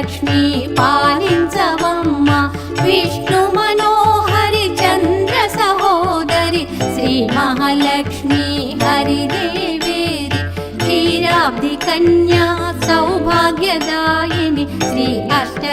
మహాలక్ష్మి పాలించవమ్మ విష్ణు మనోహరి చంద్ర సహోదరి శ్రీ మహాలక్ష్మి హరిదేవేరి క్షీరాబ్ది కన్యా సౌభాగ్యదాయిని శ్రీ అష్ట